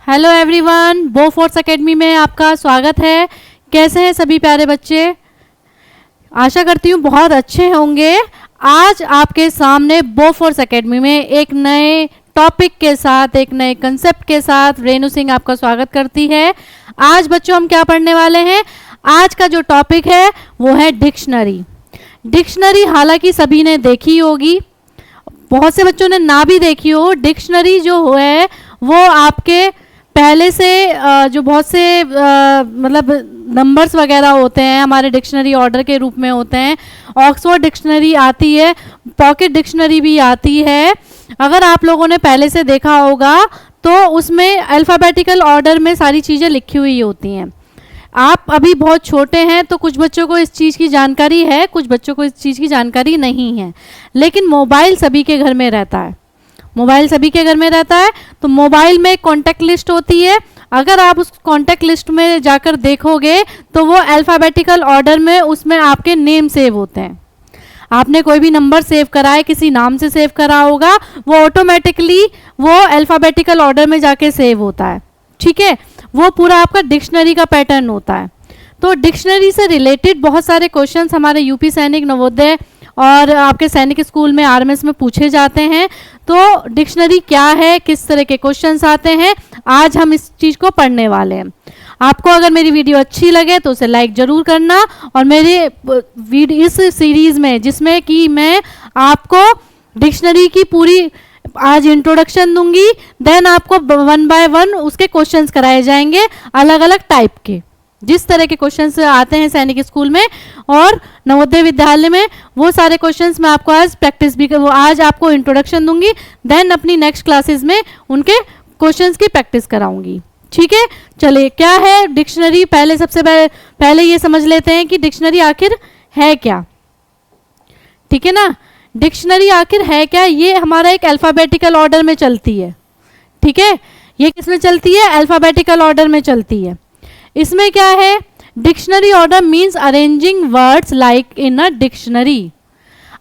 Hello everyone, Bofors academy में आपका स्वागत है। कैसे हैं सभी प्यारे बच्चे? आशा करती हूँ बहुत अच्छे होंगे। आज आपके सामने बोफोर्स एकेडमी में एक नए टॉपिक के साथ, एक नए कंसेप्ट के साथ रेनू सिंह आपका स्वागत करती है। आज बच्चों हम क्या पढ़ने वाले हैं? आज का जो टॉपिक है वो है डिक्शनरी। डिक्शनरी हालांकि सभी ने देखी होगी, बहुत से बच्चों ने ना भी देखी हो। डिक्शनरी जो है वो आपके पहले से जो बहुत से मतलब नंबर्स वगैरह होते हैं हमारे डिक्शनरी ऑर्डर के रूप में होते हैं। ऑक्सफोर्ड डिक्शनरी आती है, पॉकेट डिक्शनरी भी आती है। अगर आप लोगों ने पहले से देखा होगा तो उसमें अल्फ़ाबेटिकल ऑर्डर में सारी चीज़ें लिखी हुई होती हैं। आप अभी बहुत छोटे हैं तो कुछ बच्चों को इस चीज़ की जानकारी है, कुछ बच्चों को इस चीज़ की जानकारी नहीं है। लेकिन मोबाइल सभी के घर में रहता है, मोबाइल सभी के घर में रहता है। तो मोबाइल में कॉन्टैक्ट लिस्ट होती है। अगर आप उस कॉन्टैक्ट लिस्ट में जाकर देखोगे तो वो अल्फ़ाबेटिकल ऑर्डर में उसमें आपके नेम सेव होते हैं। आपने कोई भी नंबर सेव करा है, किसी नाम से सेव करा होगा, वो ऑटोमेटिकली वो अल्फ़ाबेटिकल ऑर्डर में जाके सेव होता है। ठीक है, वो पूरा आपका डिक्शनरी का पैटर्न होता है। तो डिक्शनरी से रिलेटेड बहुत सारे क्वेश्चंस हमारे यूपी सैनिक, नवोदय और आपके सैनिक स्कूल में आरएमएस में पूछे जाते हैं। तो डिक्शनरी क्या है, किस तरह के क्वेश्चंस आते हैं, आज हम इस चीज़ को पढ़ने वाले हैं। आपको अगर मेरी वीडियो अच्छी लगे तो उसे लाइक ज़रूर करना। और मेरे इस सीरीज़ में जिसमें कि मैं आपको डिक्शनरी की पूरी आज इंट्रोडक्शन दूंगी, देन आपको 1 बाय 1 उसके क्वेश्चंस कराए जाएंगे अलग अलग टाइप के। जिस तरह के क्वेश्चंस आते हैं सैनिक स्कूल में और नवोदय विद्यालय में, वो सारे क्वेश्चंस मैं आपको आज प्रैक्टिस भी आज आपको इंट्रोडक्शन दूंगी, देन अपनी नेक्स्ट क्लासेस में उनके क्वेश्चंस की प्रैक्टिस कराऊंगी। ठीक है, चलिए क्या है डिक्शनरी, पहले सबसे पहले ये समझ लेते हैं कि डिक्शनरी आखिर है क्या। ठीक है ना, डिक्शनरी आखिर है क्या? ये हमारा एक अल्फ़ाबेटिकल ऑर्डर में चलती है। ठीक है, ये किस में चलती है? अल्फ़ाबेटिकल ऑर्डर में चलती है। इसमें क्या है? Dictionary order means arranging words like in a dictionary.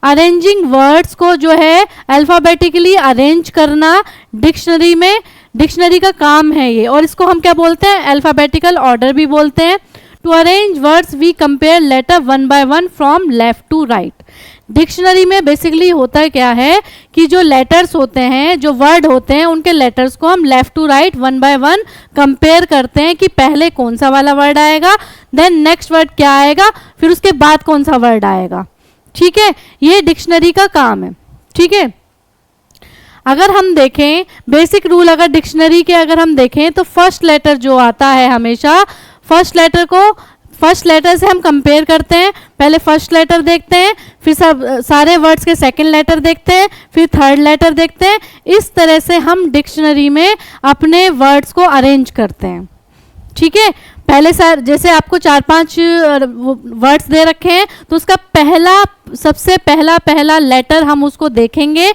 Arranging words को जो है अल्फ़ाबेटिकली अरेंज करना डिक्शनरी में, डिक्शनरी का काम है ये। और इसको हम क्या बोलते हैं? अल्फ़ाबेटिकल ऑर्डर भी बोलते हैं। To arrange words we compare letter 1 by 1 from left to right. Dictionary में बेसिकली होता क्या है कि जो लेटर्स होते हैं, जो वर्ड होते हैं, उनके लेटर्स को हम left to right 1 by 1 compare करते हैं कि पहले कौन सा वाला वर्ड आएगा, देन नेक्स्ट वर्ड क्या आएगा, फिर उसके बाद कौन सा वर्ड आएगा। ठीक है, ये डिक्शनरी का काम है। ठीक है, अगर हम देखें बेसिक रूल, अगर डिक्शनरी के अगर हम देखें तो फर्स्ट लेटर जो आता है हमेशा, फर्स्ट लेटर को फर्स्ट लेटर से हम कंपेयर करते हैं। पहले फर्स्ट लेटर देखते हैं, फिर सारे वर्ड्स के सेकंड लेटर देखते हैं, फिर थर्ड लेटर देखते हैं। इस तरह से हम डिक्शनरी में अपने वर्ड्स को अरेंज करते हैं। ठीक है, पहले सर जैसे आपको 4-5 वर्ड्स दे रखे हैं तो उसका सबसे पहला लेटर हम उसको देखेंगे।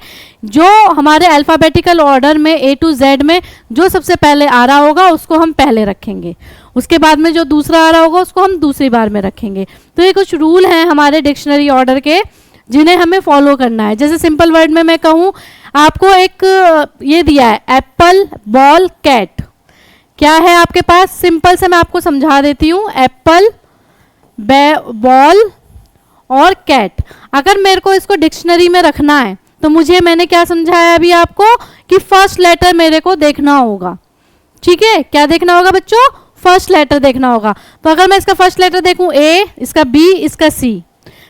जो हमारे अल्फ़ाबेटिकल ऑर्डर में A to Z में जो सबसे पहले आ रहा होगा उसको हम पहले रखेंगे, उसके बाद में जो दूसरा आ रहा होगा उसको हम दूसरी बार में रखेंगे। तो ये कुछ रूल हैं हमारे डिक्शनरी ऑर्डर के जिन्हें हमें फॉलो करना है। जैसे सिंपल वर्ड में मैं कहूँ, आपको एक ये दिया है एप्पल, बॉल, कैट। क्या है आपके पास? सिंपल से मैं आपको समझा देती हूँ। एप्पल, बॉल और कैट। अगर मेरे को इसको डिक्शनरी में रखना है तो मैंने क्या समझाया अभी आपको कि फर्स्ट लेटर मेरे को देखना होगा। ठीक है, क्या देखना होगा बच्चों? फर्स्ट लेटर देखना होगा। तो अगर मैं इसका फर्स्ट लेटर देखूं A, इसका B, इसका C।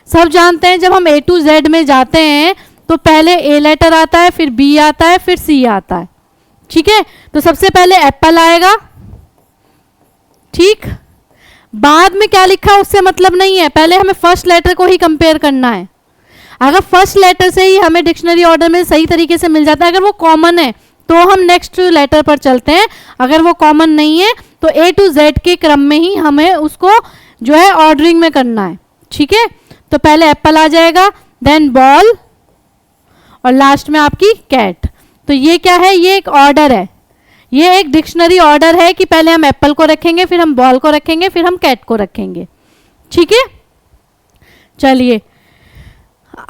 सब जानते हैं जब हम A to Z में जाते हैं तो पहले A लेटर आता है, फिर B आता है, फिर C आता है। ठीक है, तो सबसे पहले एप्पल आएगा। ठीक, बाद में क्या लिखा उससे मतलब नहीं है, पहले हमें फर्स्ट लेटर को ही कंपेयर करना है। अगर फर्स्ट लेटर से ही हमें डिक्शनरी ऑर्डर में सही तरीके से मिल जाता है, अगर वो कॉमन है तो हम नेक्स्ट लेटर पर चलते हैं। अगर वो कॉमन नहीं है तो A to Z के क्रम में ही हमें उसको जो है ऑर्डरिंग में करना है। ठीक है, तो पहले एप्पल आ जाएगा, देन बॉल और लास्ट में आपकी कैट। तो ये क्या है? ये एक ऑर्डर है, ये एक डिक्शनरी ऑर्डर है कि पहले हम एप्पल को रखेंगे, फिर हम बॉल को रखेंगे, फिर हम कैट को रखेंगे। ठीक है, चलिए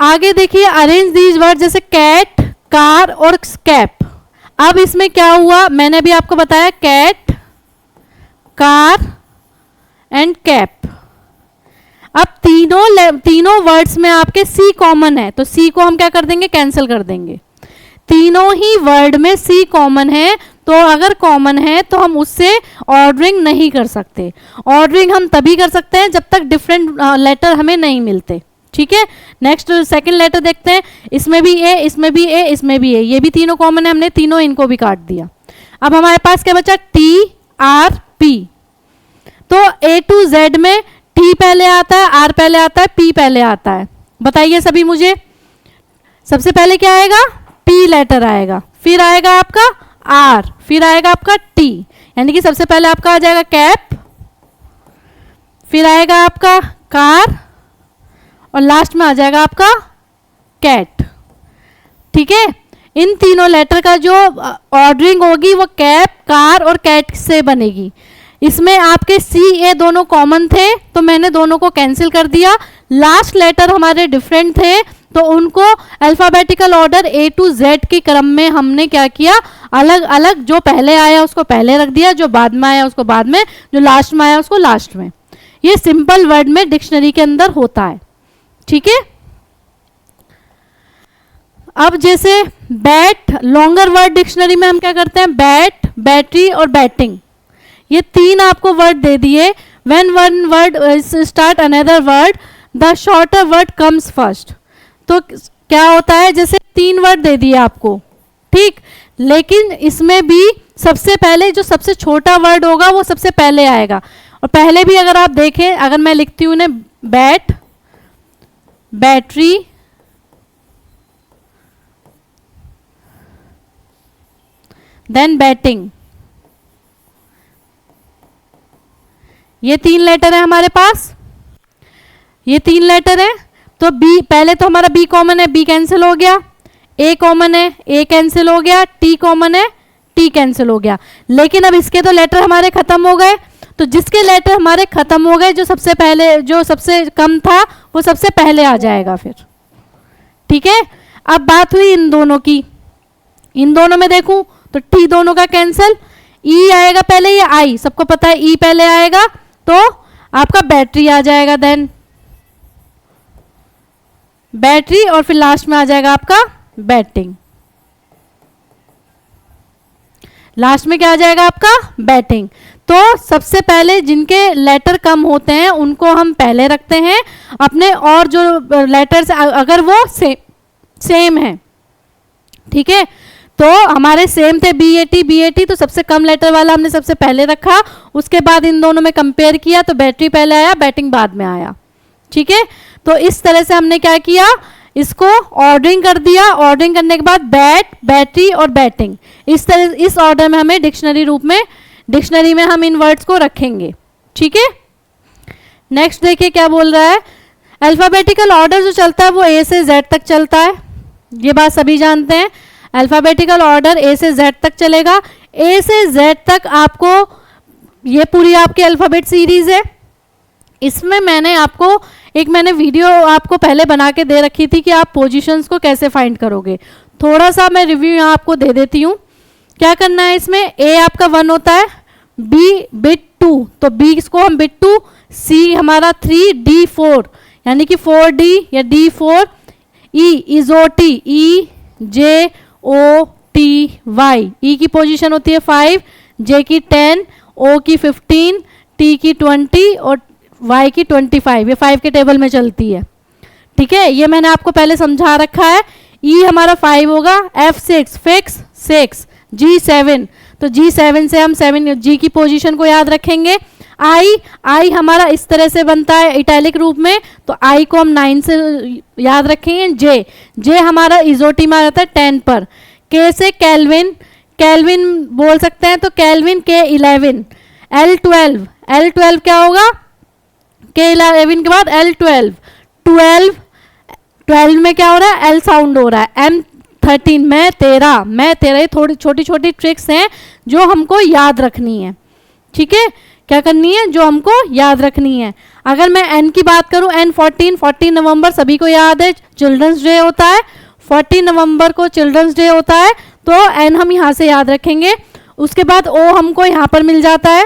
आगे देखिए। अरेंज दीज वर्ड, जैसे कैट, कार और कैप। अब इसमें क्या हुआ, मैंने अभी आपको बताया कैट, कार एंड कैप। अब तीनों वर्ड्स में आपके सी कॉमन है, तो सी को हम क्या कर देंगे, कैंसिल कर देंगे। तीनों ही वर्ड में सी कॉमन है, तो अगर कॉमन है तो हम उससे ऑर्डरिंग नहीं कर सकते। ऑर्डरिंग हम तभी कर सकते हैं जब तक डिफरेंट लेटर हमें नहीं मिलते। ठीक है, नेक्स्ट सेकंड लेटर देखते हैं। इसमें भी ए, इसमें भी ए, इसमें भी ए, ये भी तीनों कॉमन है, हमने तीनों इनको भी काट दिया। अब हमारे पास क्या बचा, टी आर पी। तो ए टू जेड में टी पहले आता है, आर पहले आता है, पी पहले आता है। बताइए सभी मुझे, सबसे पहले क्या आएगा, पी लेटर आएगा, फिर आएगा आपका आर, फिर आएगा आपका टी, यानी कि सबसे पहले आपका आ जाएगा कैप, फिर आएगा आपका कार और लास्ट में आ जाएगा आपका कैट। ठीक है, इन तीनों लेटर का जो ऑर्डरिंग होगी वो कैप, कार और कैट से बनेगी। इसमें आपके सी ए दोनों कॉमन थे तो मैंने दोनों को कैंसिल कर दिया। लास्ट लेटर हमारे डिफरेंट थे तो उनको alphabetical order A to Z के क्रम में हमने क्या किया, अलग अलग, जो पहले आया उसको पहले रख दिया, जो बाद में आया उसको बाद में, जो लास्ट में आया उसको लास्ट में। ये सिंपल वर्ड में डिक्शनरी के अंदर होता है। ठीक है, अब जैसे बैट, लॉन्गर वर्ड डिक्शनरी में हम क्या करते हैं, बैट, बैटरी और बैटिंग, ये तीन आपको वर्ड दे दिए। When one word start another word the shorter word comes first. तो क्या होता है, जैसे तीन वर्ड दे दिए आपको, ठीक, लेकिन इसमें भी सबसे पहले जो सबसे छोटा वर्ड होगा वो सबसे पहले आएगा। और पहले भी अगर आप देखें, अगर मैं लिखती हूँ उन्हें बैट, बैटरी, देन बैटिंग, ये तीन लेटर है हमारे पास, ये तीन लेटर है। तो बी, पहले तो हमारा बी कॉमन है, बी कैंसिल हो गया, ए कॉमन है, ए कैंसिल हो गया, टी कॉमन है, टी कैंसिल हो गया। लेकिन अब इसके तो लेटर हमारे खत्म हो गए, तो जिसके लेटर हमारे खत्म हो गए, जो सबसे पहले, जो सबसे कम था वो सबसे पहले आ जाएगा फिर। ठीक है, अब बात हुई इन दोनों की, इन दोनों में देखूं तो टी दोनों का कैंसिल, ई आएगा पहले या आई, सबको पता है ई पहले आएगा, तो आपका बैटरी आ जाएगा, देन बैटरी, और फिर लास्ट में आ जाएगा आपका बैटिंग। लास्ट में क्या आ जाएगा आपका, बैटिंग। तो सबसे पहले जिनके लेटर कम होते हैं उनको हम पहले रखते हैं अपने, और जो लेटर्स अगर वो सेम है, ठीक है, तो हमारे सेम थे बी ए टी, तो सबसे कम लेटर वाला हमने सबसे पहले रखा, उसके बाद इन दोनों में कंपेयर किया तो बैटरी पहले आया, बैटिंग बाद में आया। ठीक है, तो इस तरह से हमने क्या किया, इसको ऑर्डरिंग कर दिया। ऑर्डरिंग करने के बाद बैट, बैटरी और बैटिंग, इस तरह, इस ऑर्डर में हमें डिक्शनरी रूप में, डिक्शनरी में हम इन वर्ड्स को रखेंगे। ठीक है, नेक्स्ट देखिए क्या बोल रहा है, अल्फाबेटिकल ऑर्डर जो चलता है वो ए से जेड तक चलता है, ये बात सभी जानते हैं। अल्फाबेटिकल ऑर्डर ए से जेड तक चलेगा। ए से जेड तक आपको, ये पूरी आपकी अल्फाबेट सीरीज है। इसमें मैंने आपको मैंने वीडियो आपको पहले बना के दे रखी थी कि आप पोजीशंस को कैसे फाइंड करोगे। थोड़ा सा मैं रिव्यू यहाँ आपको दे देती हूँ। क्या करना है, इसमें ए आपका 1 होता है, बी बिट 2, तो बी इसको हम बिट 2, सी हमारा 3, डी 4 यानी कि 4D या D4, ई इजोटी, ई जे ओ टी वाई, ई की पोजीशन होती है 5, जे की 10, ओ की 15, टी की 20 और y की 25, ये 5 के टेबल में चलती है। ठीक है, ये मैंने आपको पहले समझा रखा है। E हमारा 5 होगा, F6 फिक्स 6, G7, तो G7 से हम 7 G की पोजीशन को याद रखेंगे। I हमारा इस तरह से बनता है इटैलिक रूप में, तो I को हम 9 से याद रखेंगे। J हमारा इजोटी में रहता है 10 पर। K से कैल्विन, कैल्विन बोल सकते हैं, तो कैल्विन K11, L12 क्या होगा, K11 के बाद L12, 12 में क्या हो रहा है, L साउंड हो रहा है। M13 मैं तेरा, ये थोड़ी छोटी छोटी ट्रिक्स हैं जो हमको याद रखनी है। ठीक है, क्या करनी है, जो हमको याद रखनी है। अगर मैं N की बात करूं, N14 नवंबर सभी को याद है चिल्ड्रंस डे होता है, 14 नवंबर को चिल्ड्रंस डे होता है, तो एन हम यहाँ से याद रखेंगे। उसके बाद ओ हमको यहाँ पर मिल जाता है।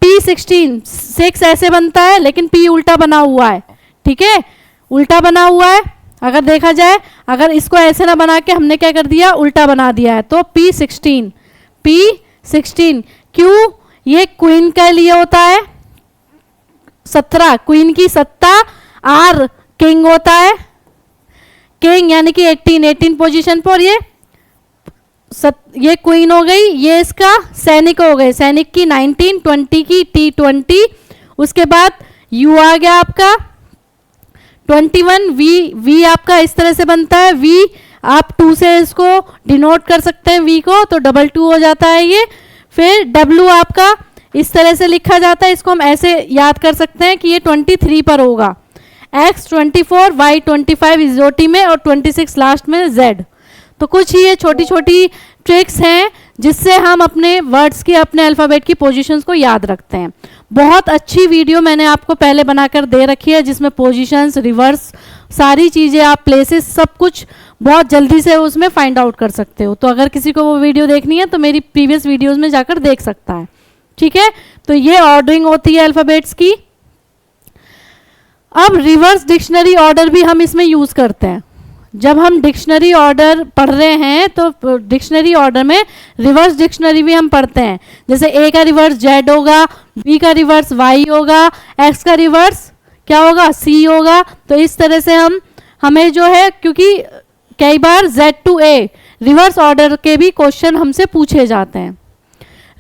P16 6 ऐसे बनता है लेकिन P उल्टा बना हुआ है, ठीक है, उल्टा बना हुआ है। अगर देखा जाए, अगर इसको ऐसे ना बना के हमने क्या कर दिया, उल्टा बना दिया है, तो P16 क्यों, ये क्वीन के लिए होता है 17, क्वीन की सत्ता, आर किंग होता है, किंग यानी कि 18 पोजीशन पर, ये क्वीन हो गई, ये इसका सैनिक हो गए, सैनिक की 19, 20 की T20। उसके बाद U आ गया आपका 21, V आपका इस तरह से बनता है, V आप 2 से इसको डिनोट कर सकते हैं, V को, तो 22 हो जाता है ये। फिर W आपका इस तरह से लिखा जाता है, इसको हम ऐसे याद कर सकते हैं कि ये 23 पर होगा, X 24, Y 25 इजोटी में और 26 लास्ट में Z। तो कुछ ये छोटी छोटी ट्रिक्स हैं जिससे हम अपने वर्ड्स की, अपने अल्फ़ाबेट की पोजीशंस को याद रखते हैं। बहुत अच्छी वीडियो मैंने आपको पहले बनाकर दे रखी है जिसमें पोजीशंस, रिवर्स, सारी चीज़ें, आप प्लेसेस, सब कुछ बहुत जल्दी से उसमें फाइंड आउट कर सकते हो। तो अगर किसी को वो वीडियो देखनी है तो मेरी प्रीवियस वीडियोज़ में जाकर देख सकता है, ठीक है। तो ये ऑर्डरिंग होती है अल्फ़ाबेट्स की। अब रिवर्स डिक्शनरी ऑर्डर भी हम इसमें यूज़ करते हैं। जब हम डिक्शनरी ऑर्डर पढ़ रहे हैं तो डिक्शनरी ऑर्डर में रिवर्स डिक्शनरी भी हम पढ़ते हैं। जैसे ए का रिवर्स जेड होगा, बी का रिवर्स वाई होगा, एक्स का रिवर्स क्या होगा, सी होगा। तो इस तरह से हमें जो है, क्योंकि कई बार Z to A reverse order के भी क्वेश्चन हमसे पूछे जाते हैं,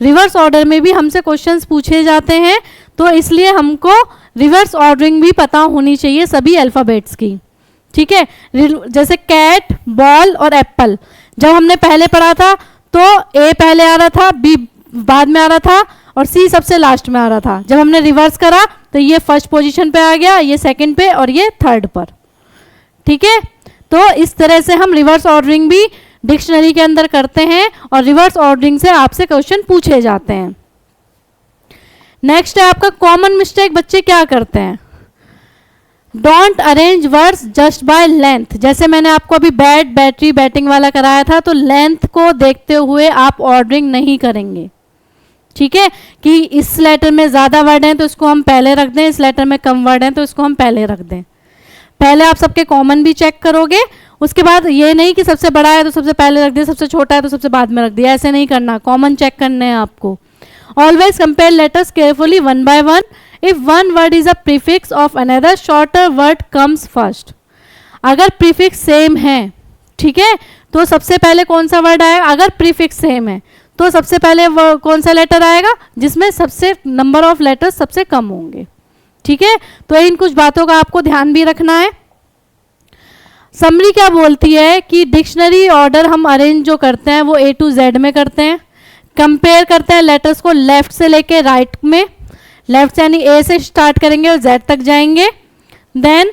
रिवर्स ऑर्डर में भी हमसे क्वेश्चंस पूछे जाते हैं, तो इसलिए हमको रिवर्स ऑर्डरिंग भी पता होनी चाहिए सभी अल्फ़ाबेट्स की, ठीक है। जैसे कैट, बॉल और एप्पल, जब हमने पहले पढ़ा था तो ए पहले आ रहा था, बी बाद में आ रहा था और सी सबसे लास्ट में आ रहा था। जब हमने रिवर्स करा तो ये फर्स्ट पोजीशन पे आ गया, ये सेकंड पे और ये थर्ड पर, ठीक है। तो इस तरह से हम रिवर्स ऑर्डरिंग भी डिक्शनरी के अंदर करते हैं और रिवर्स ऑर्डरिंग से आपसे क्वेश्चन पूछे जाते हैं। नेक्स्ट है आपका कॉमन मिस्टेक बच्चे क्या करते हैं, don't arrange words just by length. जैसे मैंने आपको अभी बैट, बैटरी, बैटिंग वाला कराया था, तो लेंथ को देखते हुए आप ऑर्डरिंग नहीं करेंगे, ठीक है, कि इस लेटर में ज़्यादा वर्ड हैं तो इसको हम पहले रख दें, इस लेटर में कम वर्ड हैं तो इसको हम पहले रख दें। पहले आप सबके कॉमन भी चेक करोगे, उसके बाद ये नहीं कि सबसे बड़ा है तो सबसे पहले रख दिया, सबसे छोटा है तो सबसे बाद में रख दिया, ऐसे नहीं करना, कॉमन चेक करने हैं आपको। Always compare letters carefully one by one. If one word is a prefix of another, shorter word comes first. अगर प्रीफिक्स सेम है, ठीक है, तो सबसे पहले कौन सा वर्ड आएगा, अगर प्रीफिक्स सेम है तो सबसे पहले कौन सा लेटर आएगा जिसमें सबसे नंबर ऑफ लेटर्स सबसे कम होंगे, ठीक है। तो इन कुछ बातों का आपको ध्यान भी रखना है। समरी क्या बोलती है कि डिक्शनरी ऑर्डर हम अरेंज जो करते हैं वो A to Z में करते हैं, कंपेयर करते हैं लेटर्स को लेफ्ट से लेके राइट में, लेफ्ट यानी ए से स्टार्ट करेंगे और जेड तक जाएंगे। Then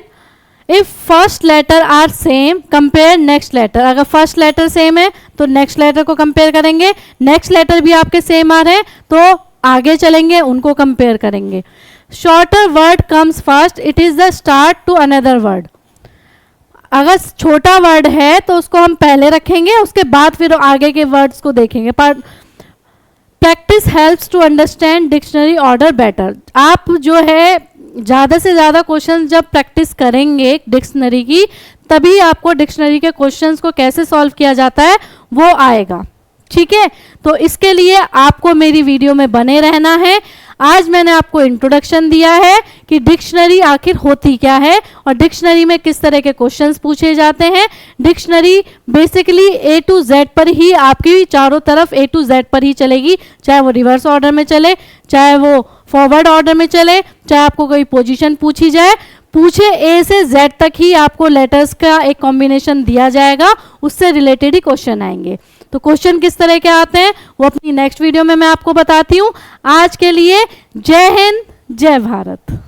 if first letter are same compare next letter, अगर फर्स्ट लेटर सेम है तो नेक्स्ट लेटर को कंपेयर करेंगे, नेक्स्ट लेटर भी आपके सेम आ रहे हैं तो आगे चलेंगे, उनको कंपेयर करेंगे। Shorter word comes first, it is the start to another word. अगर छोटा वर्ड है तो उसको हम पहले रखेंगे, उसके बाद फिर आगे के वर्ड्स को देखेंगे। Practice helps to understand dictionary order better. आप जो है ज़्यादा से ज़्यादा क्वेश्चन जब प्रैक्टिस करेंगे डिक्शनरी की, तभी आपको डिक्शनरी के क्वेश्चंस को कैसे सॉल्व किया जाता है वो आएगा, ठीक है। तो इसके लिए आपको मेरी वीडियो में बने रहना है। आज मैंने आपको इंट्रोडक्शन दिया है कि डिक्शनरी आखिर होती क्या है और डिक्शनरी में किस तरह के क्वेश्चंस पूछे जाते हैं। Dictionary basically A to Z पर ही, आपकी चारों तरफ A to Z पर ही चलेगी, चाहे वो रिवर्स ऑर्डर में चले, चाहे वो फॉरवर्ड ऑर्डर में चले, चाहे आपको कोई पोजीशन पूछी जाए, पूछे A से Z तक ही आपको लेटर्स का एक कॉम्बिनेशन दिया जाएगा, उससे रिलेटेड ही क्वेश्चन आएंगे। तो क्वेश्चन किस तरह के आते हैं वो अपनी नेक्स्ट वीडियो में मैं आपको बताती हूँ। आज के लिए जय हिंद, जय भारत।